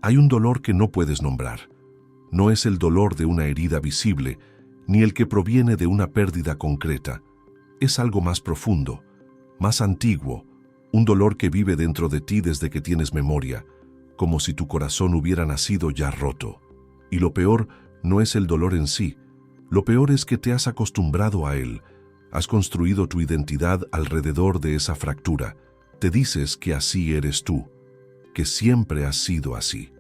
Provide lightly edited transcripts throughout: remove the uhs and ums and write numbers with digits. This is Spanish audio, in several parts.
Hay un dolor que no puedes nombrar. No es el dolor de una herida visible, ni el que proviene de una pérdida concreta. Es algo más profundo, más antiguo, un dolor que vive dentro de ti desde que tienes memoria, como si tu corazón hubiera nacido ya roto. Y lo peor no es el dolor en sí, lo peor es que te has acostumbrado a él, has construido tu identidad alrededor de esa fractura, te dices que así eres tú, que siempre has sido así,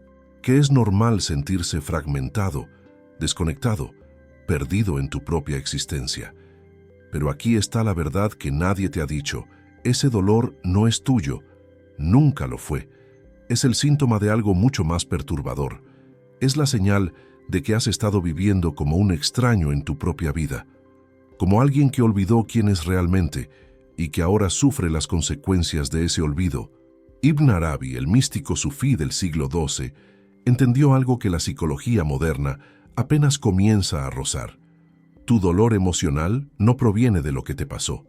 que es normal sentirse fragmentado, desconectado, perdido en tu propia existencia. Pero aquí está la verdad que nadie te ha dicho, ese dolor no es tuyo, nunca lo fue. Es el síntoma de algo mucho más perturbador. Es la señal de que has estado viviendo como un extraño en tu propia vida, como alguien que olvidó quién es realmente y que ahora sufre las consecuencias de ese olvido. Ibn Arabi, el místico sufí del siglo XII, entendió algo que la psicología moderna apenas comienza a rozar. Tu dolor emocional no proviene de lo que te pasó,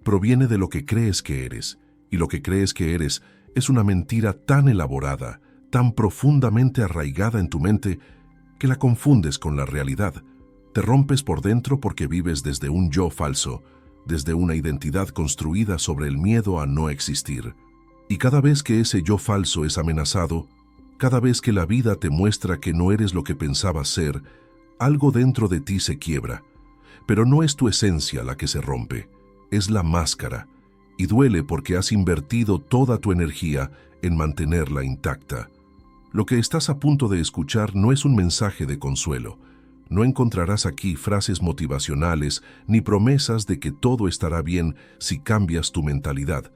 proviene de lo que crees que eres, y lo que crees que eres es una mentira tan elaborada, tan profundamente arraigada en tu mente, que la confundes con la realidad. Te rompes por dentro porque vives desde un yo falso, desde una identidad construida sobre el miedo a no existir. Y cada vez que ese yo falso es amenazado, cada vez que la vida te muestra que no eres lo que pensabas ser, algo dentro de ti se quiebra. Pero no es tu esencia la que se rompe, es la máscara, y duele porque has invertido toda tu energía en mantenerla intacta. Lo que estás a punto de escuchar no es un mensaje de consuelo. No encontrarás aquí frases motivacionales ni promesas de que todo estará bien si cambias tu mentalidad.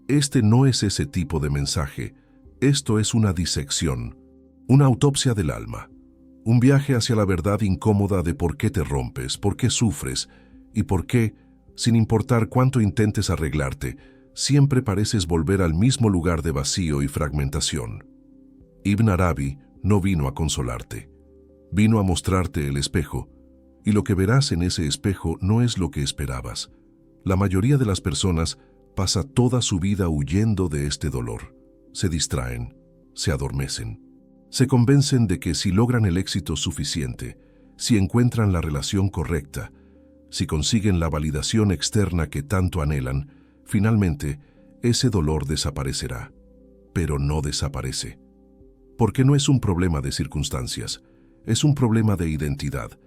Este no es ese tipo de mensaje. Esto es una disección, una autopsia del alma, un viaje hacia la verdad incómoda de por qué te rompes, por qué sufres y por qué, sin importar cuánto intentes arreglarte, siempre pareces volver al mismo lugar de vacío y fragmentación. Ibn Arabi no vino a consolarte, vino a mostrarte el espejo, y lo que verás en ese espejo no es lo que esperabas. La mayoría de las personas pasa toda su vida huyendo de este dolor. Se distraen, se adormecen, se convencen de que si logran el éxito suficiente, si encuentran la relación correcta, si consiguen la validación externa que tanto anhelan, finalmente ese dolor desaparecerá. Pero no desaparece. Porque no es un problema de circunstancias, es un problema de identidad.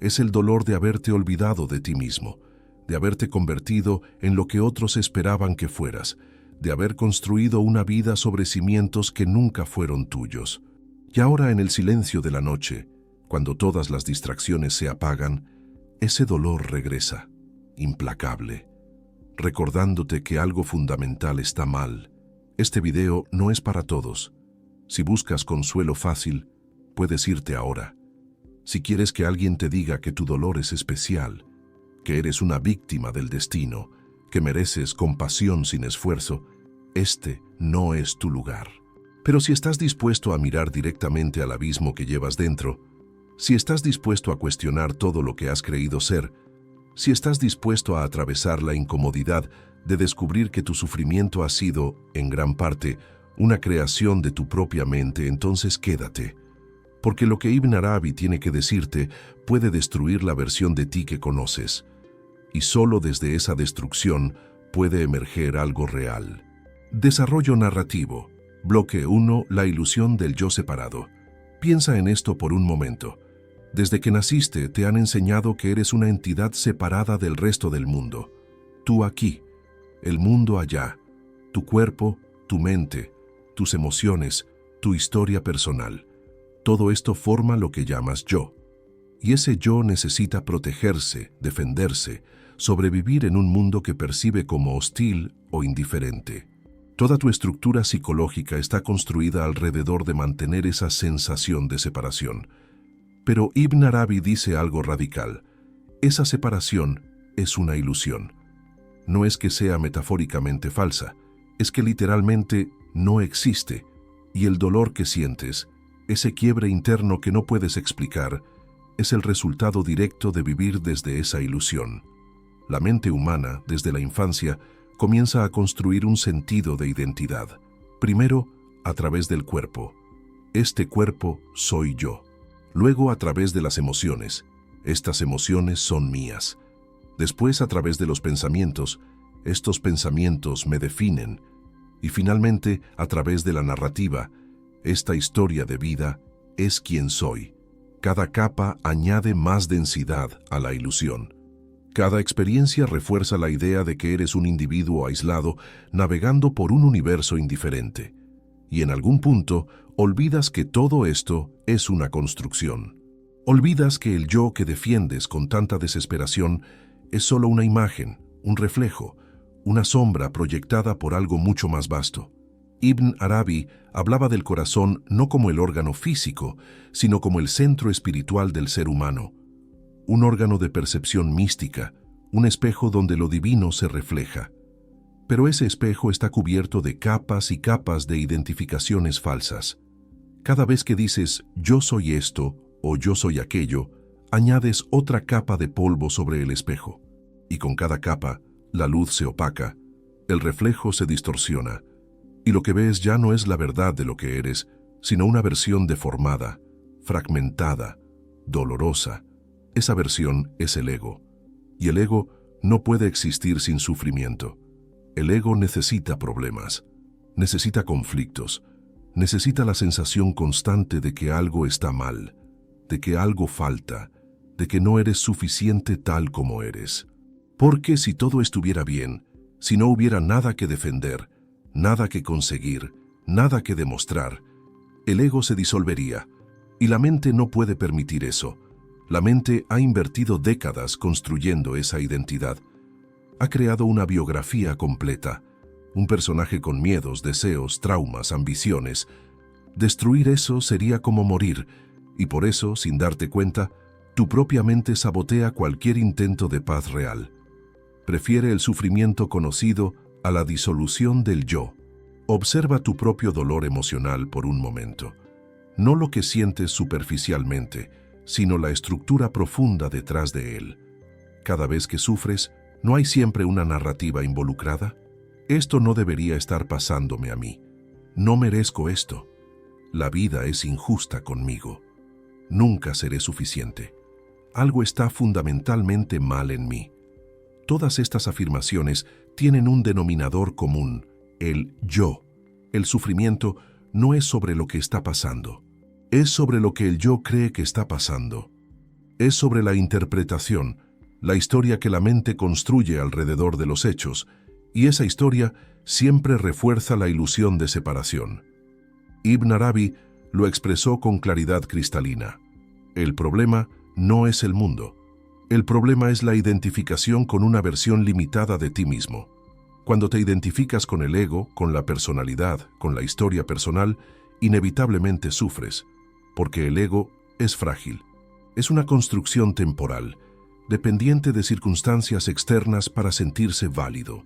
Es el dolor de haberte olvidado de ti mismo, de haberte convertido en lo que otros esperaban que fueras, de haber construido una vida sobre cimientos que nunca fueron tuyos. Y ahora en el silencio de la noche, cuando todas las distracciones se apagan, ese dolor regresa, implacable, recordándote que algo fundamental está mal. Este video no es para todos. Si buscas consuelo fácil, puedes irte ahora. Si quieres que alguien te diga que tu dolor es especial, que eres una víctima del destino, que mereces compasión sin esfuerzo, este no es tu lugar. Pero si estás dispuesto a mirar directamente al abismo que llevas dentro, si estás dispuesto a cuestionar todo lo que has creído ser, si estás dispuesto a atravesar la incomodidad de descubrir que tu sufrimiento ha sido, en gran parte, una creación de tu propia mente, entonces quédate. Porque lo que Ibn Arabi tiene que decirte puede destruir la versión de ti que conoces. Y solo desde esa destrucción puede emerger algo real. Desarrollo narrativo. Bloque 1. La ilusión del yo separado. Piensa en esto por un momento. Desde que naciste te han enseñado que eres una entidad separada del resto del mundo. Tú aquí, el mundo allá, tu cuerpo, tu mente, tus emociones, tu historia personal. Todo esto forma lo que llamas yo. Y ese yo necesita protegerse, defenderse, sobrevivir en un mundo que percibe como hostil o indiferente. Toda tu estructura psicológica está construida alrededor de mantener esa sensación de separación. Pero Ibn Arabi dice algo radical. Esa separación es una ilusión. No es que sea metafóricamente falsa, es que literalmente no existe, y el dolor que sientes, ese quiebre interno que no puedes explicar, es el resultado directo de vivir desde esa ilusión. La mente humana, desde la infancia, comienza a construir un sentido de identidad. Primero, a través del cuerpo. Este cuerpo soy yo. Luego a través de las emociones. Estas emociones son mías. Después a través de los pensamientos. Estos pensamientos me definen. Y finalmente a través de la narrativa. Esta historia de vida es quien soy. Cada capa añade más densidad a la ilusión. Cada experiencia refuerza la idea de que eres un individuo aislado navegando por un universo indiferente. Y en algún punto olvidas que todo esto es una construcción. Olvidas que el yo que defiendes con tanta desesperación es solo una imagen, un reflejo, una sombra proyectada por algo mucho más vasto. Ibn Arabi hablaba del corazón no como el órgano físico, sino como el centro espiritual del ser humano. Un órgano de percepción mística, un espejo donde lo divino se refleja. Pero ese espejo está cubierto de capas y capas de identificaciones falsas. Cada vez que dices yo soy esto o yo soy aquello, añades otra capa de polvo sobre el espejo. Y con cada capa, la luz se opaca, el reflejo se distorsiona, y lo que ves ya no es la verdad de lo que eres, sino una versión deformada, fragmentada, dolorosa. Esa versión es el ego, y el ego no puede existir sin sufrimiento. El ego necesita problemas, necesita conflictos, necesita la sensación constante de que algo está mal, de que algo falta, de que no eres suficiente tal como eres. Porque si todo estuviera bien, si no hubiera nada que defender, nada que conseguir, nada que demostrar, el ego se disolvería, y la mente no puede permitir eso. La mente ha invertido décadas construyendo esa identidad. Ha creado una biografía completa, un personaje con miedos, deseos, traumas, ambiciones. Destruir eso sería como morir, y por eso, sin darte cuenta, tu propia mente sabotea cualquier intento de paz real. Prefiere el sufrimiento conocido a la disolución del yo. Observa tu propio dolor emocional por un momento. No lo que sientes superficialmente, sino la estructura profunda detrás de él. Cada vez que sufres, ¿no hay siempre una narrativa involucrada? Esto no debería estar pasándome a mí. No merezco esto. La vida es injusta conmigo. Nunca seré suficiente. Algo está fundamentalmente mal en mí. Todas estas afirmaciones tienen un denominador común, el yo. El sufrimiento no es sobre lo que está pasando. Es sobre lo que el yo cree que está pasando. Es sobre la interpretación, la historia que la mente construye alrededor de los hechos, y esa historia siempre refuerza la ilusión de separación. Ibn Arabi lo expresó con claridad cristalina. El problema no es el mundo. El problema es la identificación con una versión limitada de ti mismo. Cuando te identificas con el ego, con la personalidad, con la historia personal, inevitablemente sufres, porque el ego es frágil. Es una construcción temporal, dependiente de circunstancias externas para sentirse válido,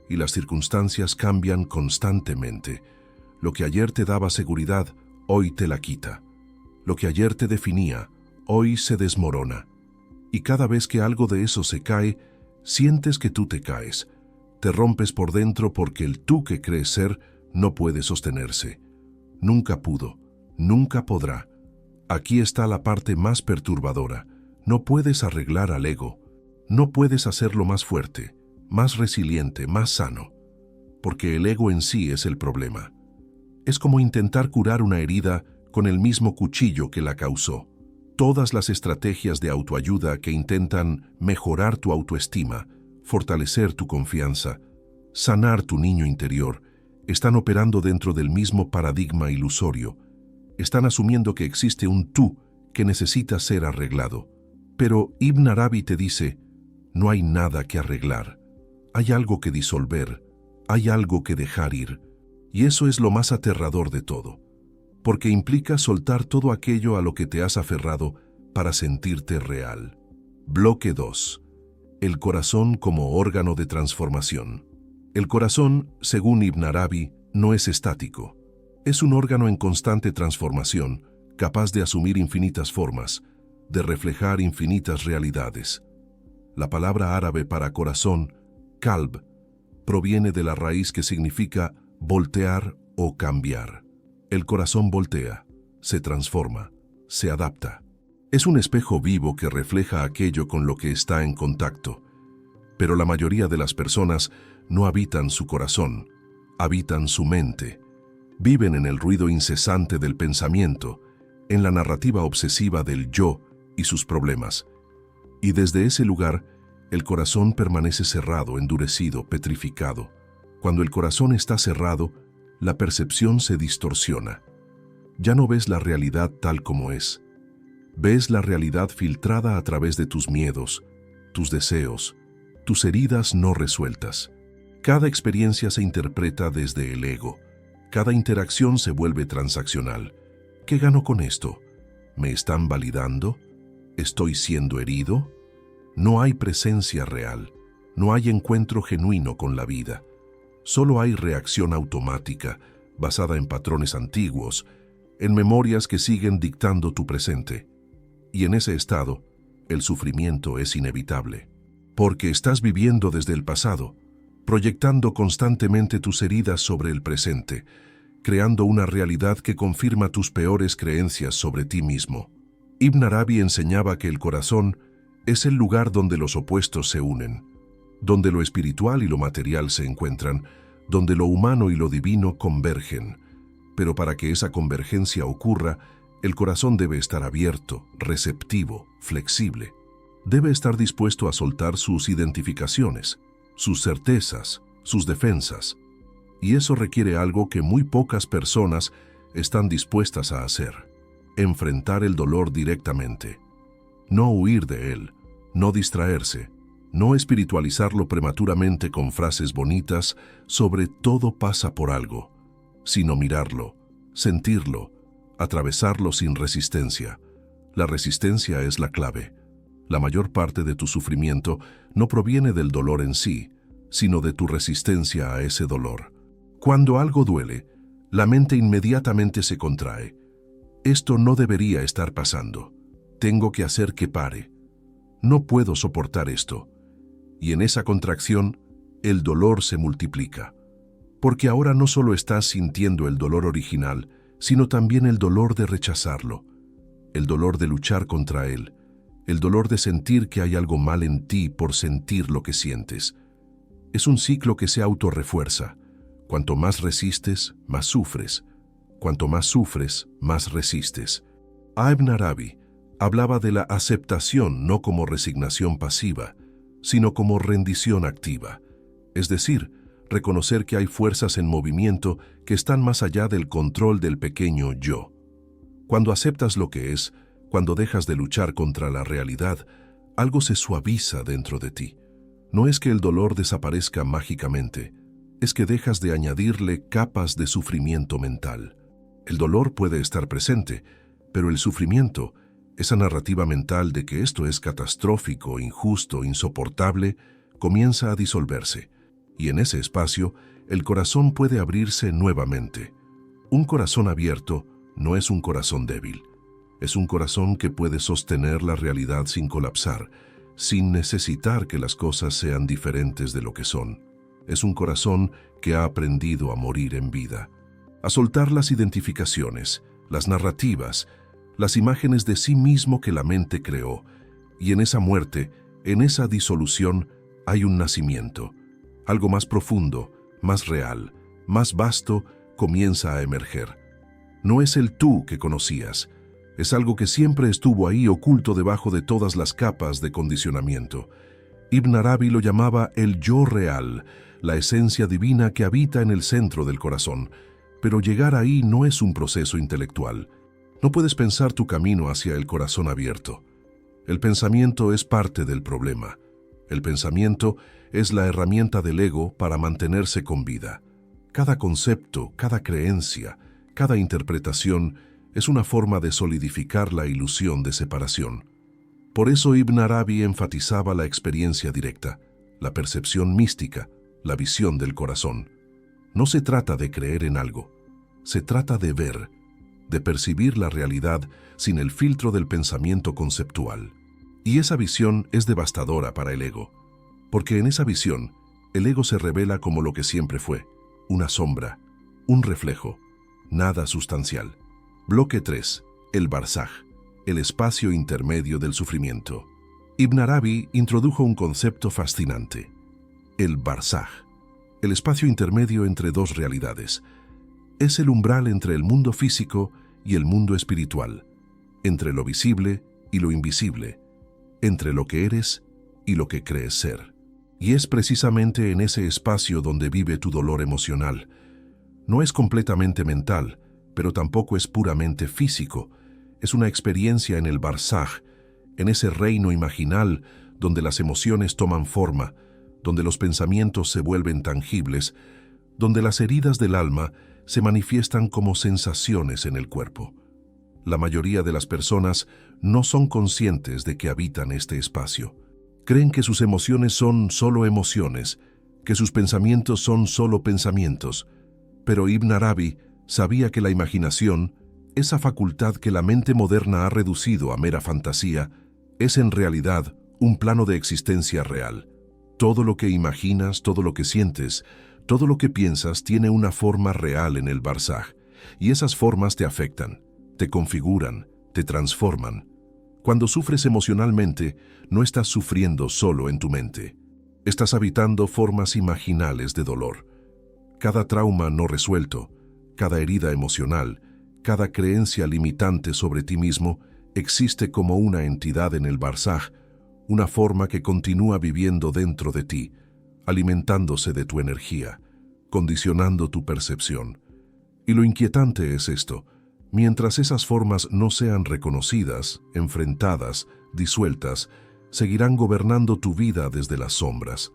y las circunstancias cambian constantemente. Lo que ayer te daba seguridad, hoy te la quita. Lo que ayer te definía, hoy se desmorona. Y cada vez que algo de eso se cae, sientes que tú te caes. Te rompes por dentro porque el tú que crees ser no puede sostenerse. Nunca pudo, nunca podrá. Aquí está la parte más perturbadora. No puedes arreglar al ego. No puedes hacerlo más fuerte, más resiliente, más sano. Porque el ego en sí es el problema. Es como intentar curar una herida con el mismo cuchillo que la causó. Todas las estrategias de autoayuda que intentan mejorar tu autoestima, fortalecer tu confianza, sanar tu niño interior, están operando dentro del mismo paradigma ilusorio. Están asumiendo que existe un tú que necesita ser arreglado. Pero Ibn Arabi te dice, no hay nada que arreglar. Hay algo que disolver, hay algo que dejar ir. Y eso es lo más aterrador de todo, porque implica soltar todo aquello a lo que te has aferrado para sentirte real. Bloque 2. El corazón como órgano de transformación. El corazón, según Ibn Arabi, no es estático. Es un órgano en constante transformación, capaz de asumir infinitas formas, de reflejar infinitas realidades. La palabra árabe para corazón, qalb, proviene de la raíz que significa voltear o cambiar. El corazón voltea, se transforma, se adapta. Es un espejo vivo que refleja aquello con lo que está en contacto. Pero la mayoría de las personas no habitan su corazón, habitan su mente. Viven en el ruido incesante del pensamiento, en la narrativa obsesiva del yo y sus problemas. Y desde ese lugar, el corazón permanece cerrado, endurecido, petrificado. Cuando el corazón está cerrado, la percepción se distorsiona. Ya no ves la realidad tal como es. Ves la realidad filtrada a través de tus miedos, tus deseos, tus heridas no resueltas. Cada experiencia se interpreta desde el ego. Cada interacción se vuelve transaccional. ¿Qué gano con esto? ¿Me están validando? ¿Estoy siendo herido? No hay presencia real. No hay encuentro genuino con la vida. Solo hay reacción automática, basada en patrones antiguos, en memorias que siguen dictando tu presente. Y en ese estado, el sufrimiento es inevitable. Porque estás viviendo desde el pasado, proyectando constantemente tus heridas sobre el presente, creando una realidad que confirma tus peores creencias sobre ti mismo. Ibn Arabi enseñaba que el corazón es el lugar donde los opuestos se unen, donde lo espiritual y lo material se encuentran, donde lo humano y lo divino convergen. Pero para que esa convergencia ocurra, el corazón debe estar abierto, receptivo, flexible. Debe estar dispuesto a soltar sus identificaciones, sus certezas, sus defensas. Y eso requiere algo que muy pocas personas están dispuestas a hacer: enfrentar el dolor directamente. No huir de él, no distraerse, no espiritualizarlo prematuramente con frases bonitas sobre todo pasa por algo, sino mirarlo, sentirlo, atravesarlo sin resistencia. La resistencia es la clave. La mayor parte de tu sufrimiento no proviene del dolor en sí, sino de tu resistencia a ese dolor. Cuando algo duele, la mente inmediatamente se contrae. Esto no debería estar pasando. Tengo que hacer que pare. No puedo soportar esto. Y en esa contracción, el dolor se multiplica. Porque ahora no solo estás sintiendo el dolor original, sino también el dolor de rechazarlo, el dolor de luchar contra él, el dolor de sentir que hay algo mal en ti por sentir lo que sientes. Es un ciclo que se autorrefuerza. Cuanto más resistes, más sufres. Cuanto más sufres, más resistes. Ibn Arabi hablaba de la aceptación no como resignación pasiva, sino como rendición activa. Es decir, reconocer que hay fuerzas en movimiento que están más allá del control del pequeño yo. Cuando aceptas lo que es, cuando dejas de luchar contra la realidad, algo se suaviza dentro de ti. No es que el dolor desaparezca mágicamente, es que dejas de añadirle capas de sufrimiento mental. El dolor puede estar presente, pero el sufrimiento, esa narrativa mental de que esto es catastrófico, injusto, insoportable, comienza a disolverse. Y en ese espacio, el corazón puede abrirse nuevamente. Un corazón abierto no es un corazón débil. Es un corazón que puede sostener la realidad sin colapsar, sin necesitar que las cosas sean diferentes de lo que son. Es un corazón que ha aprendido a morir en vida, a soltar las identificaciones, las narrativas, las imágenes de sí mismo que la mente creó. Y en esa muerte, en esa disolución, hay un nacimiento. Algo más profundo, más real, más vasto, comienza a emerger. No es el tú que conocías. Es algo que siempre estuvo ahí oculto debajo de todas las capas de condicionamiento. Ibn Arabi lo llamaba el yo real, la esencia divina que habita en el centro del corazón. Pero llegar ahí no es un proceso intelectual. No puedes pensar tu camino hacia el corazón abierto. El pensamiento es parte del problema. El pensamiento es la herramienta del ego para mantenerse con vida. Cada concepto, cada creencia, cada interpretación es una forma de solidificar la ilusión de separación. Por eso Ibn Arabi enfatizaba la experiencia directa, la percepción mística, la visión del corazón. No se trata de creer en algo, se trata de ver, de percibir la realidad sin el filtro del pensamiento conceptual. Y esa visión es devastadora para el ego, porque en esa visión el ego se revela como lo que siempre fue, una sombra, un reflejo, nada sustancial. Bloque 3. El Barzaj, el espacio intermedio del sufrimiento. Ibn Arabi introdujo un concepto fascinante. El Barzaj, el espacio intermedio entre dos realidades. Es el umbral entre el mundo físico y el mundo espiritual, entre lo visible y lo invisible, entre lo que eres y lo que crees ser. Y es precisamente en ese espacio donde vive tu dolor emocional. No es completamente mental, pero tampoco es puramente físico. Es una experiencia en el Barzaj, en ese reino imaginal donde las emociones toman forma, donde los pensamientos se vuelven tangibles, donde las heridas del alma se manifiestan como sensaciones en el cuerpo. La mayoría de las personas no son conscientes de que habitan este espacio. Creen que sus emociones son solo emociones, que sus pensamientos son solo pensamientos. Pero Ibn Arabi sabía que la imaginación, esa facultad que la mente moderna ha reducido a mera fantasía, es en realidad un plano de existencia real. Todo lo que imaginas, todo lo que sientes, todo lo que piensas tiene una forma real en el Barzaj, y esas formas te afectan, te configuran, te transforman. Cuando sufres emocionalmente, no estás sufriendo solo en tu mente. Estás habitando formas imaginales de dolor. Cada trauma no resuelto, cada herida emocional, cada creencia limitante sobre ti mismo existe como una entidad en el Barzaj, una forma que continúa viviendo dentro de ti, alimentándose de tu energía, condicionando tu percepción. Y lo inquietante es esto: mientras esas formas no sean reconocidas, enfrentadas, disueltas, seguirán gobernando tu vida desde las sombras.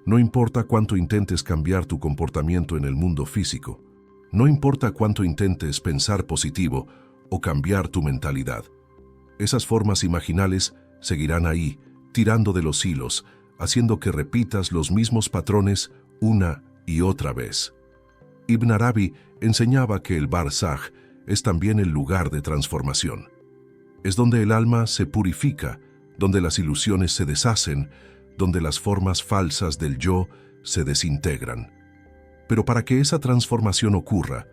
No importa cuánto intentes cambiar tu comportamiento en el mundo físico, no importa cuánto intentes pensar positivo o cambiar tu mentalidad. Esas formas imaginales seguirán ahí, tirando de los hilos, haciendo que repitas los mismos patrones una y otra vez. Ibn Arabi enseñaba que el Barzaj es también el lugar de transformación. Es donde el alma se purifica, donde las ilusiones se deshacen, donde las formas falsas del yo se desintegran. Pero para que esa transformación ocurra,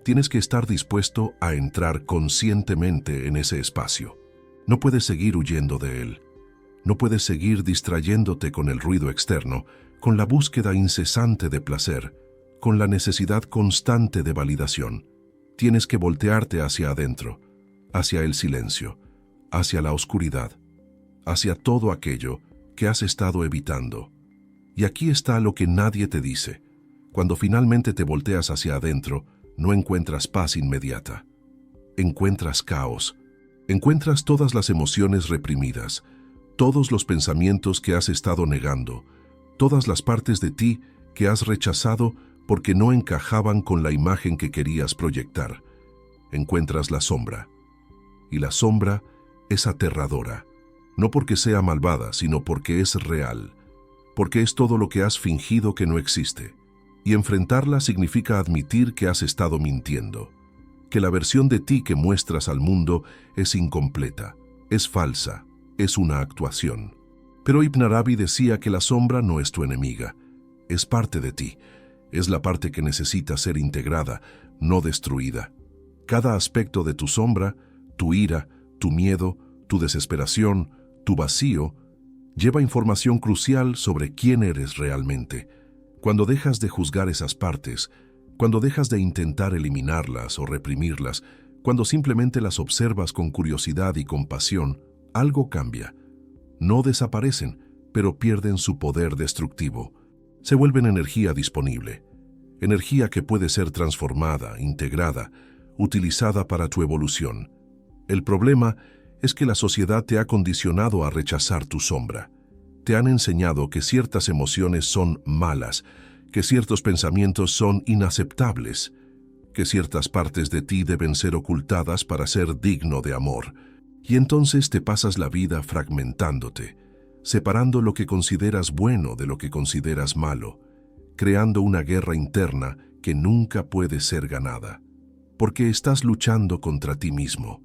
tienes que estar dispuesto a entrar conscientemente en ese espacio. No puedes seguir huyendo de él. No puedes seguir distrayéndote con el ruido externo, con la búsqueda incesante de placer, con la necesidad constante de validación. Tienes que voltearte hacia adentro, hacia el silencio, hacia la oscuridad, hacia todo aquello que has estado evitando. Y aquí está lo que nadie te dice. Cuando finalmente te volteas hacia adentro, no encuentras paz inmediata. Encuentras caos. Encuentras todas las emociones reprimidas, todos los pensamientos que has estado negando, todas las partes de ti que has rechazado porque no encajaban con la imagen que querías proyectar. Encuentras la sombra. Y la sombra es aterradora, no porque sea malvada, sino porque es real, porque es todo lo que has fingido que no existe. Y enfrentarla significa admitir que has estado mintiendo, que la versión de ti que muestras al mundo es incompleta, es falsa, es una actuación. Pero Ibn Arabi decía que la sombra no es tu enemiga, es parte de ti, es la parte que necesita ser integrada, no destruida. Cada aspecto de tu sombra, tu ira, tu miedo, tu desesperación, tu vacío, lleva información crucial sobre quién eres realmente. Cuando dejas de juzgar esas partes, cuando dejas de intentar eliminarlas o reprimirlas, cuando simplemente las observas con curiosidad y compasión, algo cambia. No desaparecen, pero pierden su poder destructivo. Se vuelven energía disponible, energía que puede ser transformada, integrada, utilizada para tu evolución. El problema es que la sociedad te ha condicionado a rechazar tu sombra. Te han enseñado que ciertas emociones son malas, que ciertos pensamientos son inaceptables, que ciertas partes de ti deben ser ocultadas para ser digno de amor. Y entonces te pasas la vida fragmentándote, separando lo que consideras bueno de lo que consideras malo, creando una guerra interna que nunca puede ser ganada. Porque estás luchando contra ti mismo,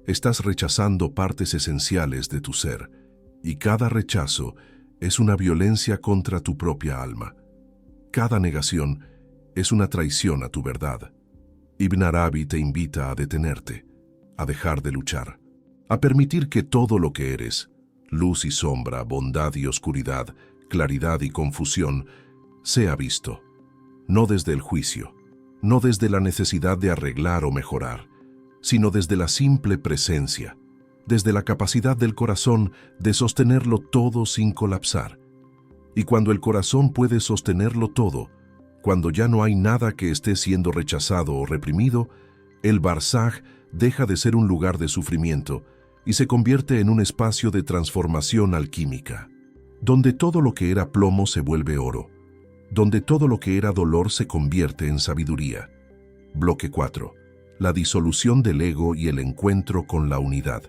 estás rechazando partes esenciales de tu ser, y cada rechazo es una violencia contra tu propia alma. Cada negación es una traición a tu verdad. Ibn Arabi te invita a detenerte, a dejar de luchar, a permitir que todo lo que eres, luz y sombra, bondad y oscuridad, claridad y confusión, sea visto, no desde el juicio, no desde la necesidad de arreglar o mejorar, sino desde la simple presencia, desde la capacidad del corazón de sostenerlo todo sin colapsar. Y cuando el corazón puede sostenerlo todo, cuando ya no hay nada que esté siendo rechazado o reprimido, el Barzaj deja de ser un lugar de sufrimiento y se convierte en un espacio de transformación alquímica, donde todo lo que era plomo se vuelve oro, donde todo lo que era dolor se convierte en sabiduría. Bloque 4. La disolución del ego y el encuentro con la unidad.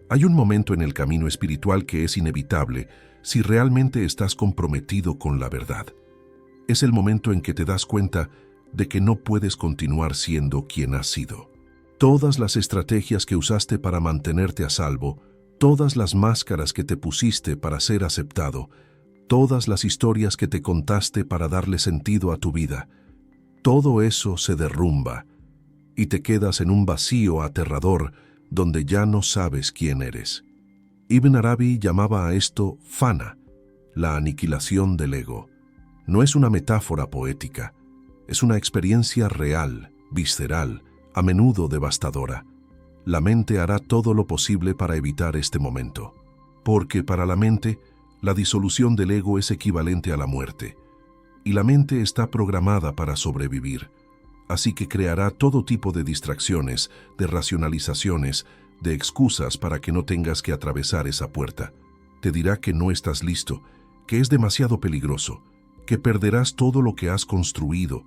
Hay un momento en el camino espiritual que es inevitable si realmente estás comprometido con la verdad. Es el momento en que te das cuenta de que no puedes continuar siendo quien has sido. Todas las estrategias que usaste para mantenerte a salvo, todas las máscaras que te pusiste para ser aceptado, todas las historias que te contaste para darle sentido a tu vida, todo eso se derrumba y te quedas en un vacío aterrador donde ya no sabes quién eres. Ibn Arabi llamaba a esto fana, la aniquilación del ego. No es una metáfora poética, es una experiencia real, visceral, a menudo devastadora. La mente hará todo lo posible para evitar este momento, porque para la mente, la disolución del ego es equivalente a la muerte, y la mente está programada para sobrevivir, así que creará todo tipo de distracciones, de racionalizaciones, de excusas para que no tengas que atravesar esa puerta. Te dirá que no estás listo, que es demasiado peligroso, que perderás todo lo que has construido,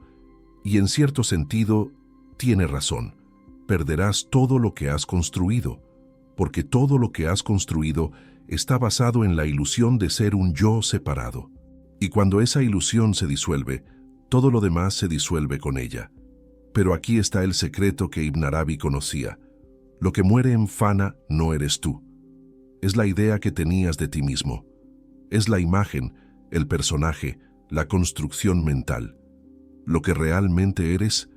y en cierto sentido, tiene razón, perderás todo lo que has construido, porque todo lo que has construido está basado en la ilusión de ser un yo separado. Y cuando esa ilusión se disuelve, todo lo demás se disuelve con ella. Pero aquí está el secreto que Ibn Arabi conocía. Lo que muere en fana no eres tú. Es la idea que tenías de ti mismo. Es la imagen, el personaje, la construcción mental. Lo que realmente eres,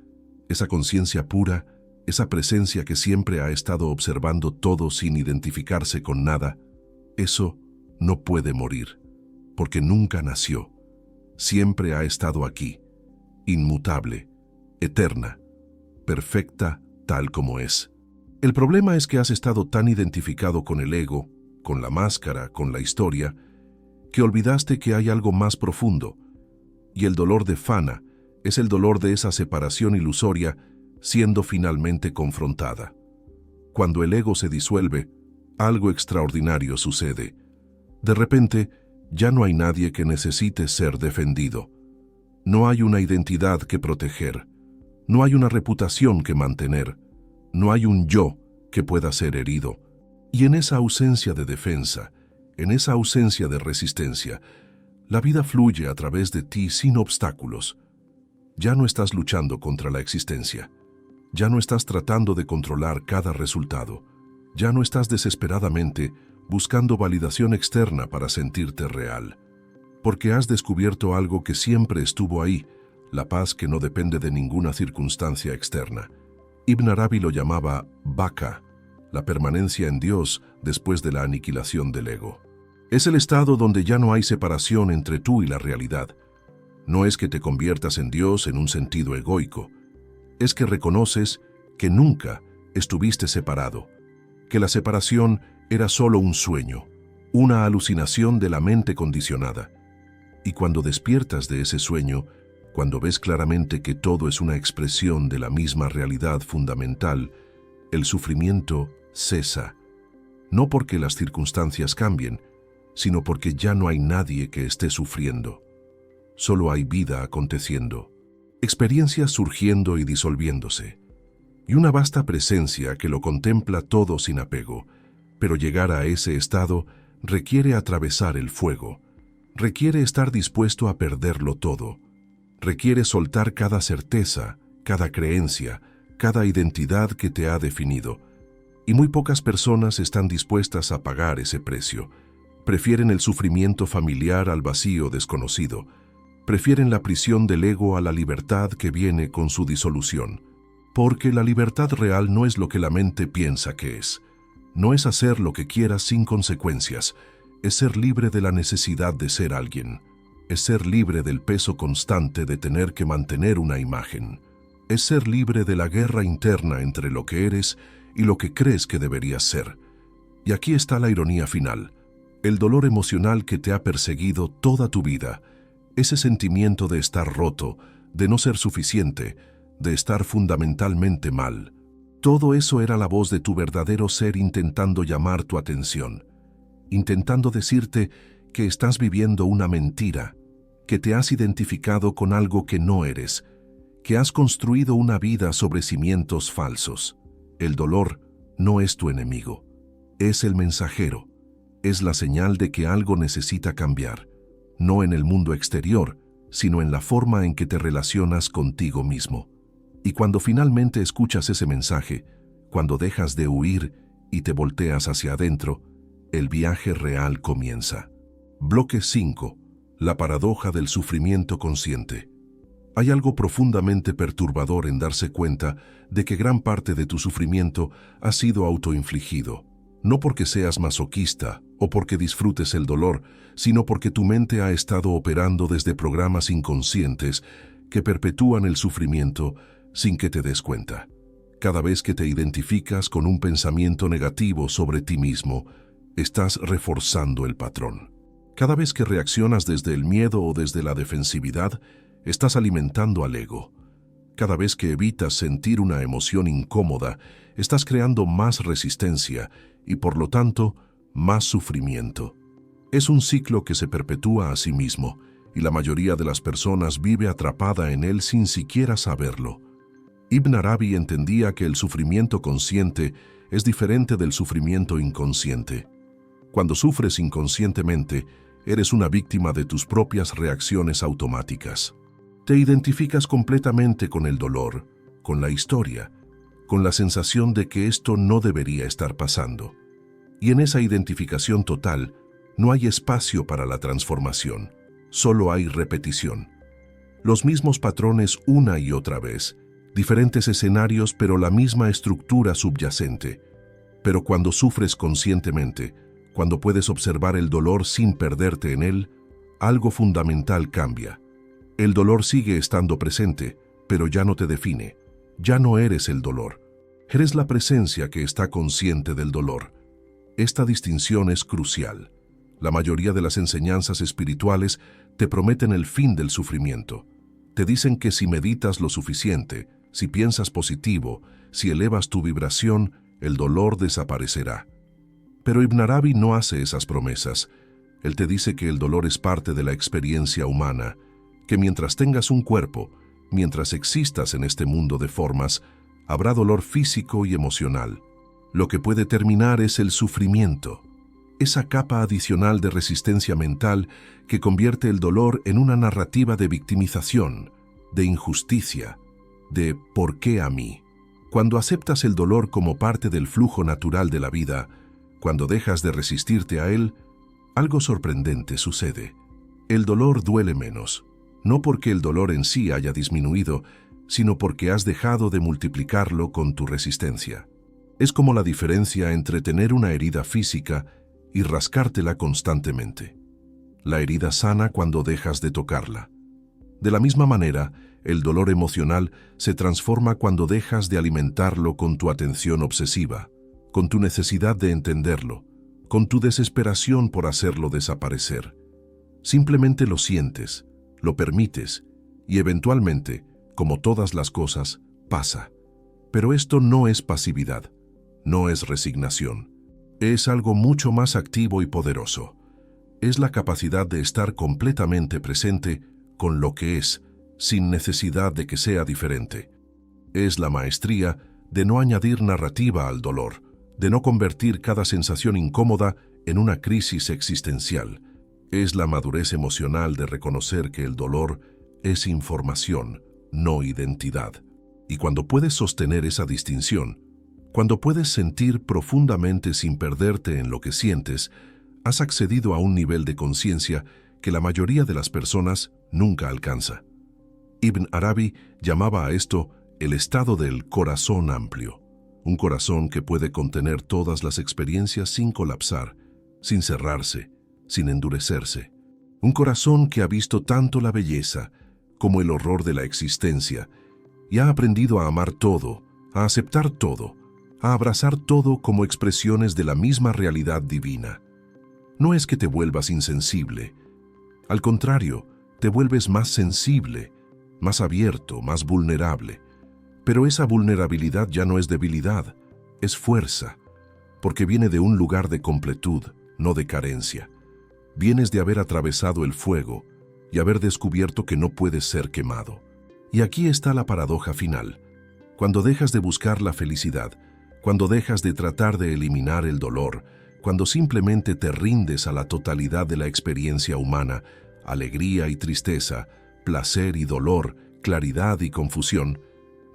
esa conciencia pura, esa presencia que siempre ha estado observando todo sin identificarse con nada, eso no puede morir, porque nunca nació. Siempre ha estado aquí, inmutable, eterna, perfecta tal como es. El problema es que has estado tan identificado con el ego, con la máscara, con la historia, que olvidaste que hay algo más profundo, y el dolor de fana es el dolor de esa separación ilusoria siendo finalmente confrontada. Cuando el ego se disuelve, algo extraordinario sucede. De repente, ya no hay nadie que necesite ser defendido. No hay una identidad que proteger. No hay una reputación que mantener. No hay un yo que pueda ser herido. Y en esa ausencia de defensa, en esa ausencia de resistencia, la vida fluye a través de ti sin obstáculos. Ya no estás luchando contra la existencia. Ya no estás tratando de controlar cada resultado. Ya no estás desesperadamente buscando validación externa para sentirte real. Porque has descubierto algo que siempre estuvo ahí, la paz que no depende de ninguna circunstancia externa. Ibn Arabi lo llamaba Baka, la permanencia en Dios después de la aniquilación del ego. Es el estado donde ya no hay separación entre tú y la realidad. No es que te conviertas en Dios en un sentido egoico, es que reconoces que nunca estuviste separado, que la separación era solo un sueño, una alucinación de la mente condicionada. Y cuando despiertas de ese sueño, cuando ves claramente que todo es una expresión de la misma realidad fundamental, el sufrimiento cesa, no porque las circunstancias cambien, sino porque ya no hay nadie que esté sufriendo. Solo hay vida aconteciendo, experiencias surgiendo y disolviéndose, y una vasta presencia que lo contempla todo sin apego. Pero llegar a ese estado requiere atravesar el fuego, requiere estar dispuesto a perderlo todo, requiere soltar cada certeza, cada creencia, cada identidad que te ha definido. Y muy pocas personas están dispuestas a pagar ese precio. Prefieren el sufrimiento familiar al vacío desconocido. Prefieren la prisión del ego a la libertad que viene con su disolución. Porque la libertad real no es lo que la mente piensa que es. No es hacer lo que quieras sin consecuencias. Es ser libre de la necesidad de ser alguien. Es ser libre del peso constante de tener que mantener una imagen. Es ser libre de la guerra interna entre lo que eres y lo que crees que deberías ser. Y aquí está la ironía final. El dolor emocional que te ha perseguido toda tu vida, ese sentimiento de estar roto, de no ser suficiente, de estar fundamentalmente mal. Todo eso era la voz de tu verdadero ser intentando llamar tu atención, intentando decirte que estás viviendo una mentira, que te has identificado con algo que no eres, que has construido una vida sobre cimientos falsos. El dolor no es tu enemigo, es el mensajero, es la señal de que algo necesita cambiar, no en el mundo exterior, sino en la forma en que te relacionas contigo mismo. Y cuando finalmente escuchas ese mensaje, cuando dejas de huir y te volteas hacia adentro, el viaje real comienza. Bloque 5. La paradoja del sufrimiento consciente. Hay algo profundamente perturbador en darse cuenta de que gran parte de tu sufrimiento ha sido autoinfligido, no porque seas masoquista o porque disfrutes el dolor, sino porque tu mente ha estado operando desde programas inconscientes que perpetúan el sufrimiento sin que te des cuenta. Cada vez que te identificas con un pensamiento negativo sobre ti mismo, estás reforzando el patrón. Cada vez que reaccionas desde el miedo o desde la defensividad, estás alimentando al ego. Cada vez que evitas sentir una emoción incómoda, estás creando más resistencia y, por lo tanto, más sufrimiento. Es un ciclo que se perpetúa a sí mismo, y la mayoría de las personas vive atrapada en él sin siquiera saberlo. Ibn Arabi entendía que el sufrimiento consciente es diferente del sufrimiento inconsciente. Cuando sufres inconscientemente, eres una víctima de tus propias reacciones automáticas. Te identificas completamente con el dolor, con la historia, con la sensación de que esto no debería estar pasando. Y en esa identificación total, no hay espacio para la transformación, solo hay repetición. Los mismos patrones una y otra vez, diferentes escenarios pero la misma estructura subyacente. Pero cuando sufres conscientemente, cuando puedes observar el dolor sin perderte en él, algo fundamental cambia. El dolor sigue estando presente, pero ya no te define. Ya no eres el dolor. Eres la presencia que está consciente del dolor. Esta distinción es crucial. La mayoría de las enseñanzas espirituales te prometen el fin del sufrimiento. Te dicen que si meditas lo suficiente, si piensas positivo, si elevas tu vibración, el dolor desaparecerá. Pero Ibn Arabi no hace esas promesas. Él te dice que el dolor es parte de la experiencia humana, que mientras tengas un cuerpo, mientras existas en este mundo de formas, habrá dolor físico y emocional. Lo que puede terminar es el sufrimiento, esa capa adicional de resistencia mental que convierte el dolor en una narrativa de victimización, de injusticia, de ¿por qué a mí? Cuando aceptas el dolor como parte del flujo natural de la vida, cuando dejas de resistirte a él, algo sorprendente sucede. El dolor duele menos, no porque el dolor en sí haya disminuido, sino porque has dejado de multiplicarlo con tu resistencia. Es como la diferencia entre tener una herida física y rascártela constantemente. La herida sana cuando dejas de tocarla. De la misma manera, el dolor emocional se transforma cuando dejas de alimentarlo con tu atención obsesiva, con tu necesidad de entenderlo, con tu desesperación por hacerlo desaparecer. Simplemente lo sientes, lo permites y eventualmente, como todas las cosas, pasa. Pero esto no es pasividad, no es resignación. Es algo mucho más activo y poderoso. Es la capacidad de estar completamente presente con lo que es, sin necesidad de que sea diferente. Es la maestría de no añadir narrativa al dolor, de no convertir cada sensación incómoda en una crisis existencial. Es la madurez emocional de reconocer que el dolor es información, no identidad. Y cuando puedes sostener esa distinción, cuando puedes sentir profundamente sin perderte en lo que sientes, has accedido a un nivel de conciencia que la mayoría de las personas nunca alcanza. Ibn Arabi llamaba a esto el estado del corazón amplio. Un corazón que puede contener todas las experiencias sin colapsar, sin cerrarse, sin endurecerse. Un corazón que ha visto tanto la belleza como el horror de la existencia y ha aprendido a amar todo, a aceptar todo, a abrazar todo como expresiones de la misma realidad divina. No es que te vuelvas insensible. Al contrario, te vuelves más sensible, más abierto, más vulnerable. Pero esa vulnerabilidad ya no es debilidad, es fuerza, porque viene de un lugar de completud, no de carencia. Vienes de haber atravesado el fuego y haber descubierto que no puedes ser quemado. Y aquí está la paradoja final. Cuando dejas de buscar la felicidad, cuando dejas de tratar de eliminar el dolor, cuando simplemente te rindes a la totalidad de la experiencia humana, alegría y tristeza, placer y dolor, claridad y confusión,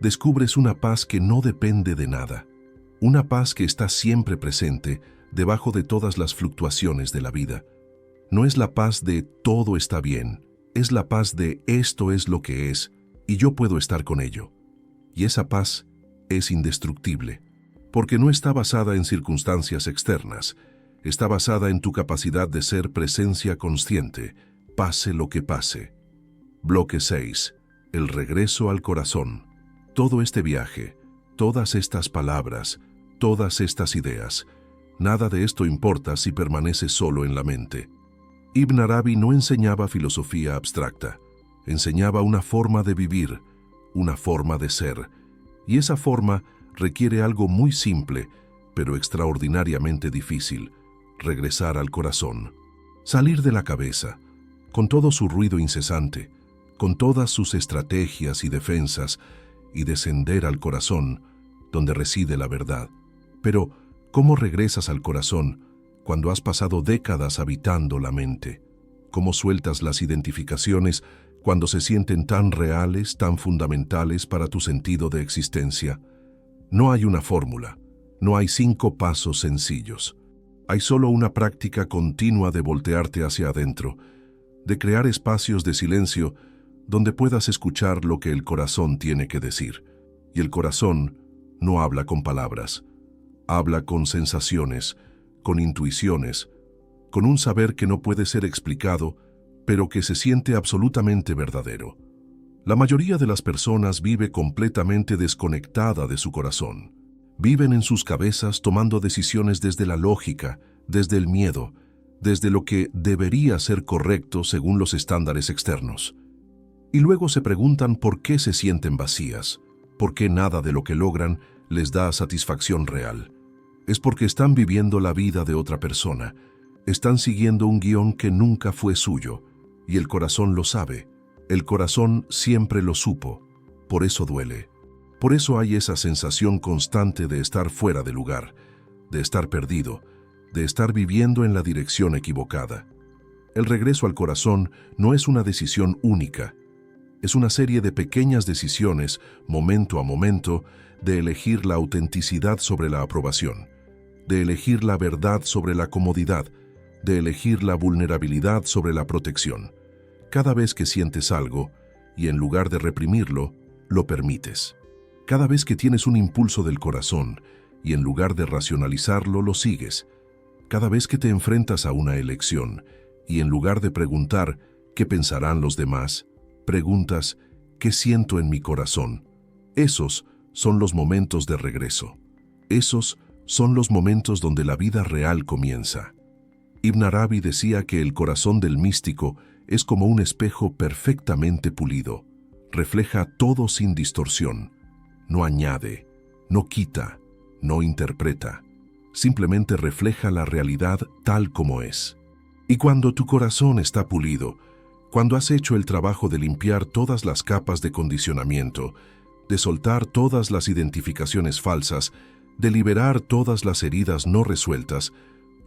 descubres una paz que no depende de nada. Una paz que está siempre presente debajo de todas las fluctuaciones de la vida. No es la paz de todo está bien, es la paz de esto es lo que es y yo puedo estar con ello. Y esa paz es indestructible, porque no está basada en circunstancias externas, está basada en tu capacidad de ser presencia consciente, pase lo que pase. Bloque 6. El regreso al corazón. Todo este viaje, todas estas palabras, todas estas ideas, nada de esto importa si permanece solo en la mente. Ibn Arabi no enseñaba filosofía abstracta, enseñaba una forma de vivir, una forma de ser, y esa forma requiere algo muy simple, pero extraordinariamente difícil: regresar al corazón. Salir de la cabeza, con todo su ruido incesante, con todas sus estrategias y defensas, y descender al corazón, donde reside la verdad. Pero, ¿cómo regresas al corazón cuando has pasado décadas habitando la mente? ¿Cómo sueltas las identificaciones cuando se sienten tan reales, tan fundamentales para tu sentido de existencia? No hay una fórmula, no hay 5 pasos sencillos. Hay solo una práctica continua de voltearte hacia adentro, de crear espacios de silencio donde puedas escuchar lo que el corazón tiene que decir. Y el corazón no habla con palabras, habla con sensaciones, con intuiciones, con un saber que no puede ser explicado, pero que se siente absolutamente verdadero. La mayoría de las personas vive completamente desconectada de su corazón. Viven en sus cabezas tomando decisiones desde la lógica, desde el miedo, desde lo que debería ser correcto según los estándares externos. Y luego se preguntan por qué se sienten vacías, por qué nada de lo que logran les da satisfacción real. Es porque están viviendo la vida de otra persona, están siguiendo un guión que nunca fue suyo, y el corazón lo sabe, el corazón siempre lo supo, por eso duele. Por eso hay esa sensación constante de estar fuera de lugar, de estar perdido, de estar viviendo en la dirección equivocada. El regreso al corazón no es una decisión única, es una serie de pequeñas decisiones, momento a momento, de elegir la autenticidad sobre la aprobación, de elegir la verdad sobre la comodidad, de elegir la vulnerabilidad sobre la protección. Cada vez que sientes algo, y en lugar de reprimirlo, lo permites. Cada vez que tienes un impulso del corazón, y en lugar de racionalizarlo, lo sigues. Cada vez que te enfrentas a una elección, y en lugar de preguntar ¿qué pensarán los demás?, preguntas ¿qué siento en mi corazón? Esos son los momentos de regreso. Esos son los momentos donde la vida real comienza. Ibn Arabi decía que el corazón del místico es como un espejo perfectamente pulido. Refleja todo sin distorsión. No añade, no quita, no interpreta. Simplemente refleja la realidad tal como es. Y cuando tu corazón está pulido, cuando has hecho el trabajo de limpiar todas las capas de condicionamiento, de soltar todas las identificaciones falsas, de liberar todas las heridas no resueltas,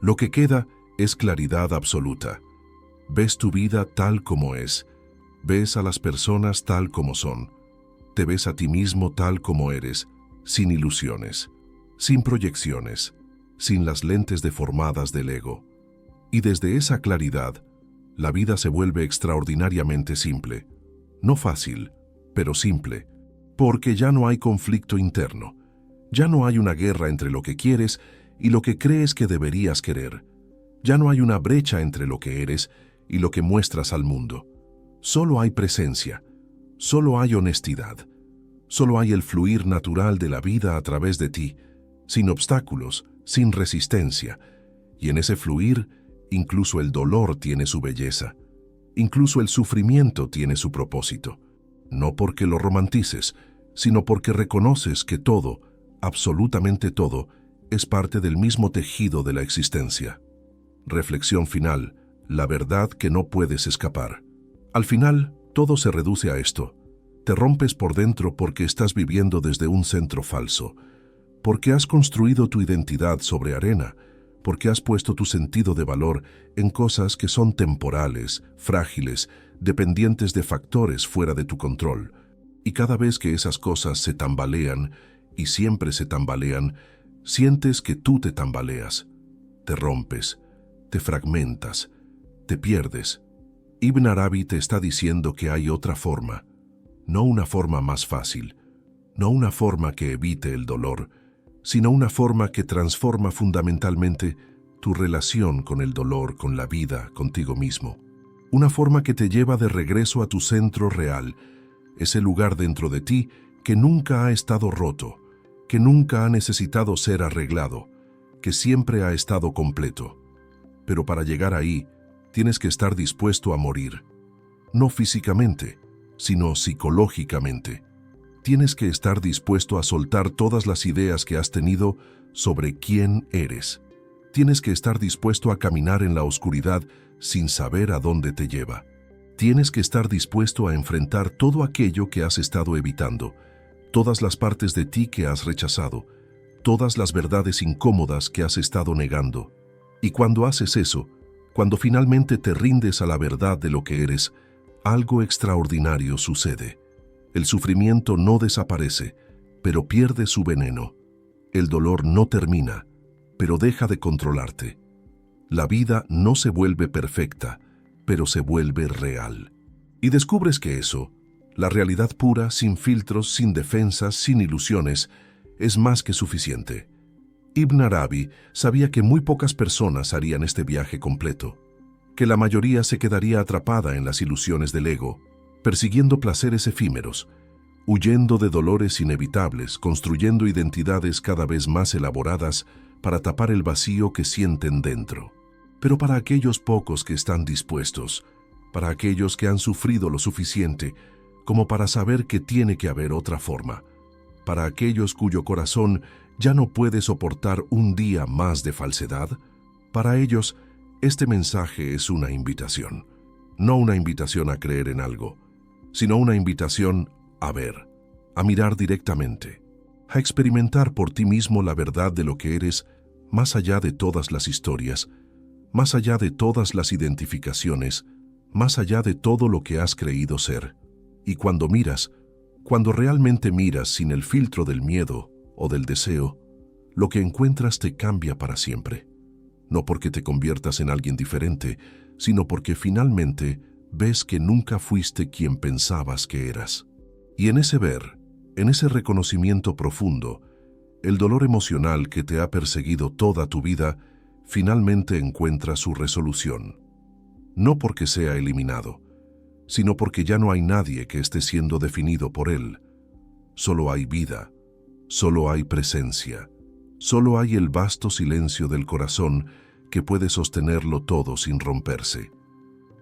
lo que queda es claridad absoluta. Ves tu vida tal como es, ves a las personas tal como son, te ves a ti mismo tal como eres, sin ilusiones, sin proyecciones, sin las lentes deformadas del ego. Y desde esa claridad, la vida se vuelve extraordinariamente simple. No fácil, pero simple. Porque ya no hay conflicto interno. Ya no hay una guerra entre lo que quieres y lo que crees que deberías querer. Ya no hay una brecha entre lo que eres y lo que muestras al mundo. Solo hay presencia. Solo hay honestidad. Solo hay el fluir natural de la vida a través de ti, sin obstáculos, sin resistencia. Y en ese fluir, incluso el dolor tiene su belleza. Incluso el sufrimiento tiene su propósito. No porque lo romantices, sino porque reconoces que todo, absolutamente todo, es parte del mismo tejido de la existencia. Reflexión final: la verdad que no puedes escapar. Al final, todo se reduce a esto. Te rompes por dentro porque estás viviendo desde un centro falso, porque has construido tu identidad sobre arena, porque has puesto tu sentido de valor en cosas que son temporales, frágiles, dependientes de factores fuera de tu control. Y cada vez que esas cosas se tambalean, y siempre se tambalean, sientes que tú te tambaleas, te rompes, te fragmentas, te pierdes. Ibn Arabi te está diciendo que hay otra forma, no una forma más fácil, no una forma que evite el dolor, sino una forma que transforma fundamentalmente tu relación con el dolor, con la vida, contigo mismo. Una forma que te lleva de regreso a tu centro real, ese lugar dentro de ti que nunca ha estado roto, que nunca ha necesitado ser arreglado, que siempre ha estado completo. Pero para llegar ahí, tienes que estar dispuesto a morir. No físicamente, sino psicológicamente. Tienes que estar dispuesto a soltar todas las ideas que has tenido sobre quién eres. Tienes que estar dispuesto a caminar en la oscuridad sin saber a dónde te lleva. Tienes que estar dispuesto a enfrentar todo aquello que has estado evitando, todas las partes de ti que has rechazado, todas las verdades incómodas que has estado negando. Y cuando haces eso, cuando finalmente te rindes a la verdad de lo que eres, algo extraordinario sucede. El sufrimiento no desaparece, pero pierde su veneno. El dolor no termina, pero deja de controlarte. La vida no se vuelve perfecta, pero se vuelve real. Y descubres que eso, la realidad pura, sin filtros, sin defensas, sin ilusiones, es más que suficiente. Ibn Arabi sabía que muy pocas personas harían este viaje completo, que la mayoría se quedaría atrapada en las ilusiones del ego, persiguiendo placeres efímeros, huyendo de dolores inevitables, construyendo identidades cada vez más elaboradas para tapar el vacío que sienten dentro. Pero para aquellos pocos que están dispuestos, para aquellos que han sufrido lo suficiente como para saber que tiene que haber otra forma, para aquellos cuyo corazón ya no puede soportar un día más de falsedad, para ellos este mensaje es una invitación. No una invitación a creer en algo, sino una invitación a ver, a mirar directamente, a experimentar por ti mismo la verdad de lo que eres más allá de todas las historias, más allá de todas las identificaciones, más allá de todo lo que has creído ser. Y cuando miras, cuando realmente miras sin el filtro del miedo o del deseo, lo que encuentras te cambia para siempre. No porque te conviertas en alguien diferente, sino porque finalmente ves que nunca fuiste quien pensabas que eras. Y en ese ver, en ese reconocimiento profundo, el dolor emocional que te ha perseguido toda tu vida finalmente encuentra su resolución. No porque sea eliminado, sino porque ya no hay nadie que esté siendo definido por él. Solo hay vida, solo hay presencia, solo hay el vasto silencio del corazón que puede sostenerlo todo sin romperse.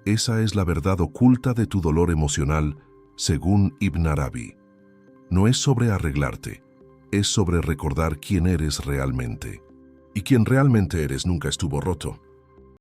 Esa es la verdad oculta de tu dolor emocional, según Ibn Arabi. No es sobre arreglarte, es sobre recordar quién eres realmente. Y quien realmente eres nunca estuvo roto.